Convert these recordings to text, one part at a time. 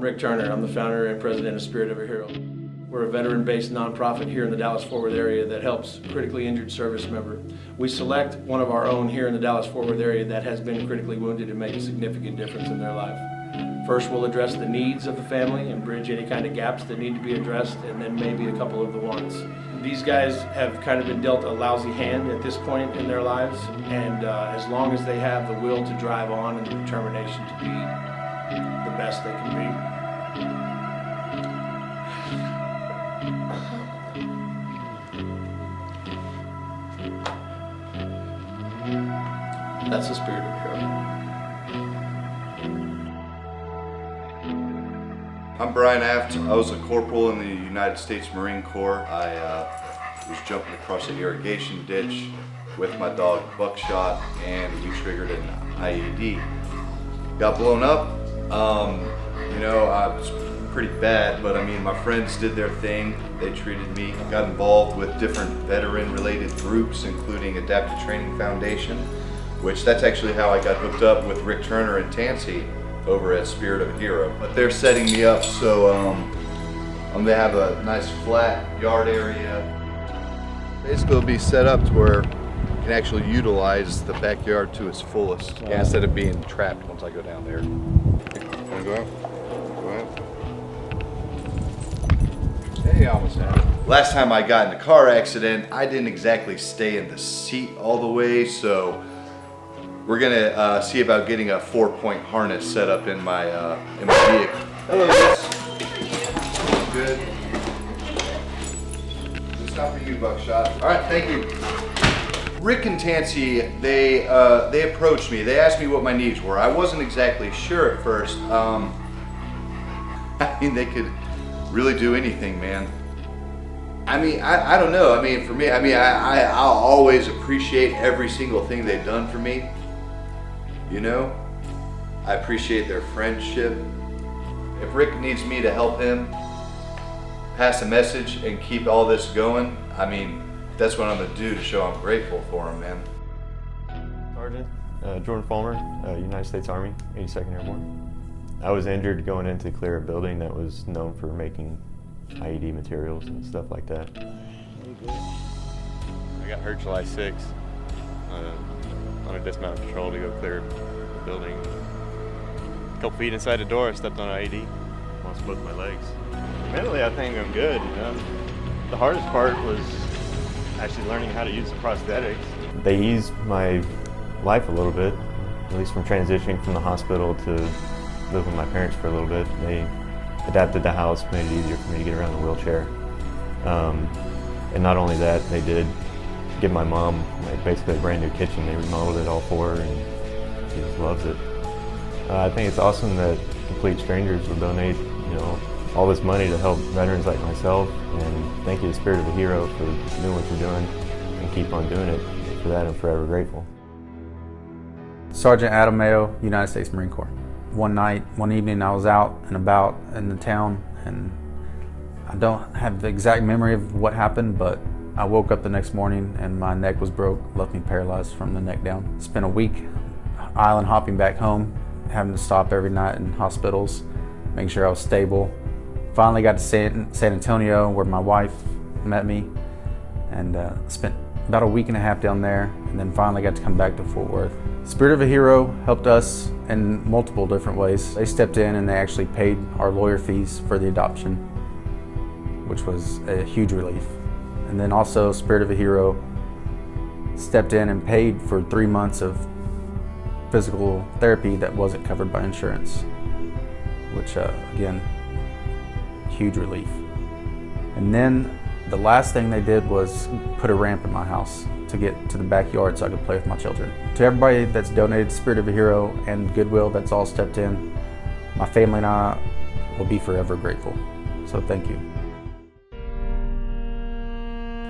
Rick Turner. I'm the founder and president of Spirit of a Hero. We're a veteran-based nonprofit here in the Dallas-Fort Worth area that helps critically injured service member. We select one of our own here in the Dallas-Fort Worth area that has been critically wounded and make a significant difference in their life. First, we'll address the needs of the family and bridge any kind of gaps that need to be addressed, and then maybe a couple of the wants. These guys have kind of been dealt a lousy hand at this point in their lives, and as long as they have the will to drive on and the determination to be the best they can be, that's the spirit of a hero. I'm Brian Aft. I was a corporal in the United States Marine Corps. I was jumping across an irrigation ditch with my dog Buckshot, and we triggered an IED. Got blown up. You know, I was pretty bad, but I mean, my friends did their thing. They treated me. Got involved with different veteran-related groups, including Adaptive Training Foundation, which that's actually how I got hooked up with Rick Turner and Tansy over at Spirit of a Hero. But they're setting me up so I'm gonna have a nice flat yard area. Basically it'll be set up to where you can actually utilize the backyard to its fullest. Yeah, instead of being trapped once I go down there. Wanna go out? Go out. Hey, I almost had it. Last time I got in a car accident, I didn't exactly stay in the seat all the way, so we're gonna see about getting a 4-point harness set up in my vehicle. Hello, miss. Good. It's not for you, Buckshot. All right, thank you. Rick and Tansy, they approached me. They asked me what my needs were. I wasn't exactly sure at first. I mean, they could really do anything, man. I mean, I don't know. I mean, for me, I'll always appreciate every single thing they've done for me. You know, I appreciate their friendship. If Rick needs me to help him pass a message and keep all this going, I mean, that's what I'm gonna do to show I'm grateful for him, man. Sergeant Jordan Fulmer, United States Army, 82nd Airborne. I was injured going in to clear a building that was known for making IED materials and stuff like that. I got hurt July 6th. On a dismount patrol to go clear the building. A couple feet inside the door, I stepped on an IED. Lost both my legs. Mentally, I think I'm good. You know? The hardest part was actually learning how to use the prosthetics. They eased my life a little bit, at least from transitioning from the hospital to live with my parents for a little bit. They adapted the house, made it easier for me to get around in a wheelchair. And not only that, they did give my mom basically a brand new kitchen. They remodeled it all for her, and she just loves it. I think it's awesome that complete strangers will donate, you know, all this money to help veterans like myself. And thank you to Spirit of a Hero for doing what you're doing, and keep on doing it. For that, I'm forever grateful. Sergeant Adam Mayo, United States Marine Corps. One evening, I was out and about in the town, and I don't have the exact memory of what happened, but I woke up the next morning and my neck was broke, left me paralyzed from the neck down. Spent a week island hopping back home, having to stop every night in hospitals, making sure I was stable. Finally got to San Antonio, where my wife met me, and spent about a week and a half down there, and then finally got to come back to Fort Worth. Spirit of a Hero helped us in multiple different ways. They stepped in and they actually paid our lawyer fees for the adoption, which was a huge relief. And then also Spirit of a Hero stepped in and paid for 3 months of physical therapy that wasn't covered by insurance, which again, huge relief. And then the last thing they did was put a ramp in my house to get to the backyard so I could play with my children. To everybody that's donated to Spirit of a Hero and Goodwill that's all stepped in, my family and I will be forever grateful. So thank you.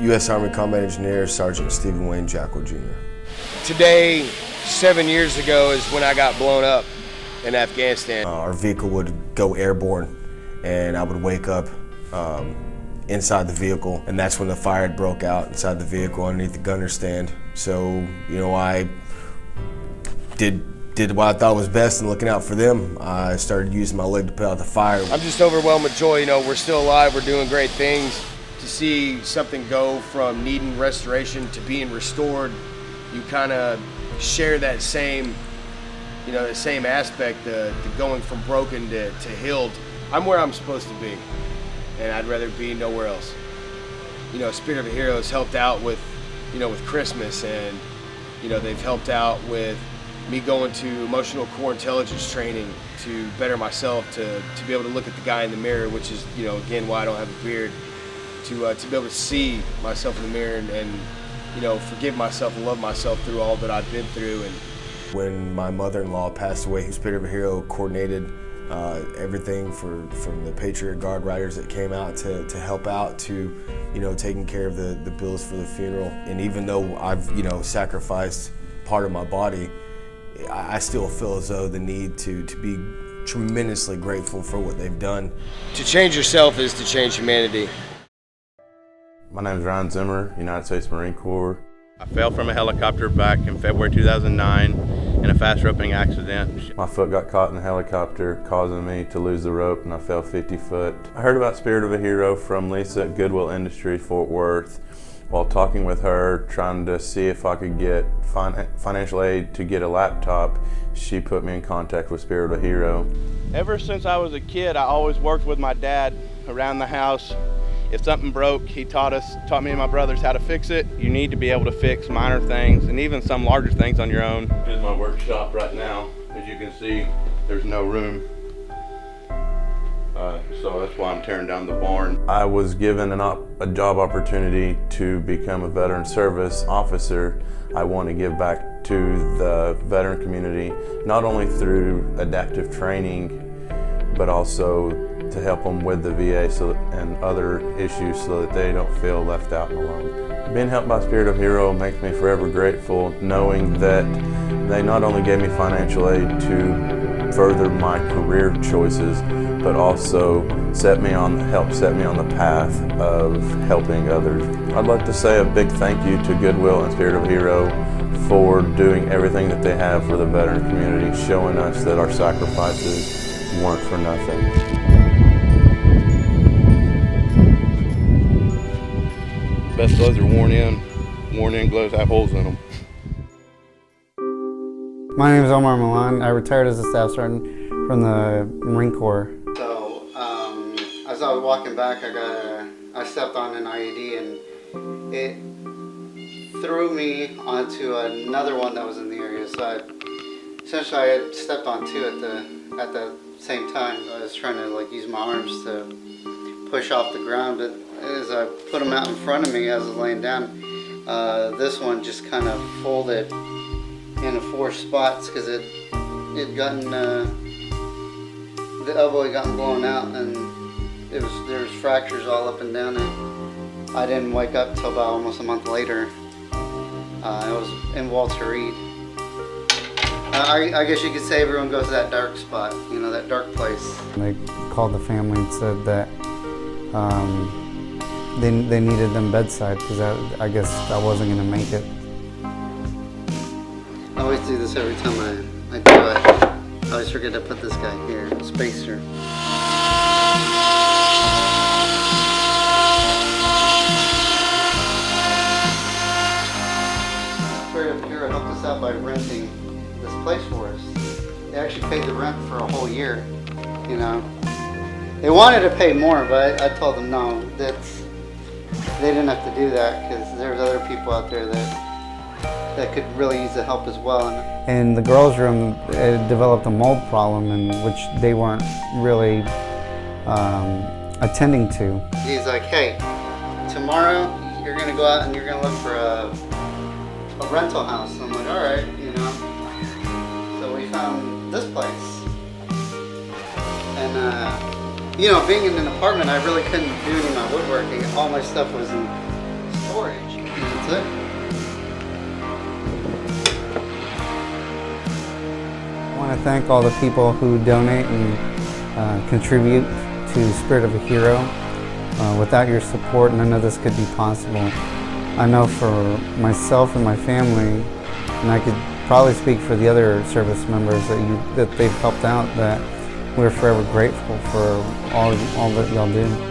U.S. Army Combat Engineer Sergeant Stephen Wayne Jackal Jr. Today, 7 years ago, is when I got blown up in Afghanistan. Our vehicle would go airborne, and I would wake up inside the vehicle, and that's when the fire had broke out inside the vehicle underneath the gunner stand. So, you know, I did did what I thought was best and looking out for them. I started using my leg to put out the fire. I'm just overwhelmed with joy. You know, we're still alive, we're doing great things. To see something go from needing restoration to being restored, you kind of share that same, you know, the same aspect, the going from broken to healed. I'm where I'm supposed to be, and I'd rather be nowhere else. You know, Spirit of a Hero has helped out with, you know, with Christmas, and, you know, they've helped out with me going to emotional core intelligence training to better myself, to be able to look at the guy in the mirror, which is, you know, again, why I don't have a beard, to be able to see myself in the mirror and you know, forgive myself and love myself through all that I've been through. And when my mother-in-law passed away, Spirit of a Hero coordinated everything from the Patriot Guard riders that came out to help out to, you know, taking care of the bills for the funeral. And even though I've, you know, sacrificed part of my body, I still feel as though the need to be tremendously grateful for what they've done. To change yourself is to change humanity. My name is Ryan Zimmer, United States Marine Corps. I fell from a helicopter back in February 2009 in a fast roping accident. My foot got caught in the helicopter, causing me to lose the rope, and I fell 50 foot. I heard about Spirit of a Hero from Lisa at Goodwill Industries, Fort Worth. While talking with her, trying to see if I could get financial aid to get a laptop, she put me in contact with Spirit of a Hero. Ever since I was a kid, I always worked with my dad around the house. If something broke, he taught me and my brothers how to fix it. You need to be able to fix minor things and even some larger things on your own. This is my workshop right now. As you can see, there's no room. So that's why I'm tearing down the barn. I was given a job opportunity to become a veteran service officer. I want to give back to the veteran community, not only through adaptive training, but also to help them with the VA and other issues so that they don't feel left out and alone. Being helped by Spirit of Hero makes me forever grateful, knowing that they not only gave me financial aid to further my career choices, but also helped set me on the path of helping others. I'd like to say a big thank you to Goodwill and Spirit of Hero for doing everything that they have for the veteran community, showing us that our sacrifices weren't for nothing. Best gloves are worn in gloves have holes in them. My name is Omar Milan. I retired as a staff sergeant from the Marine Corps. So as I was walking back, I stepped on an IED and it threw me onto another one that was in the area. So essentially I had stepped on two at the same time. I was trying to use my arms to push off the ground, but as I put them out in front of me as I was laying down, this one just kind of folded into 4 spots because it gotten the elbow had gotten blown out, and there was fractures all up and down it. I didn't wake up till about almost a month later. I was in Walter Reed. I guess you could say everyone goes to that dark spot, you know, that dark place. They called the family and said that they needed them bedside because I guess I wasn't going to make it. I always do this every time I do it. I always forget to put this guy here, spacer. Spirit of Hero helped us out by renting this place for us. They actually paid the rent for a whole year, you know. They wanted to pay more, but I told them no, they didn't have to do that because there's other people out there that could really use the help as well. In the girls' room, it developed a mold problem in which they weren't really attending to. He's like, hey, tomorrow you're gonna go out and you're gonna look for a rental house. I'm like, all right, you know. So we found this place. And you know, being in an apartment, I really couldn't do any of my woodworking. All my stuff was in storage. And that's it. I want to thank all the people who donate and contribute to Spirit of a Hero. Without your support, none of this could be possible. I know for myself and my family, and I could probably speak for the other service members that they've helped out, that we're forever grateful for all that y'all do.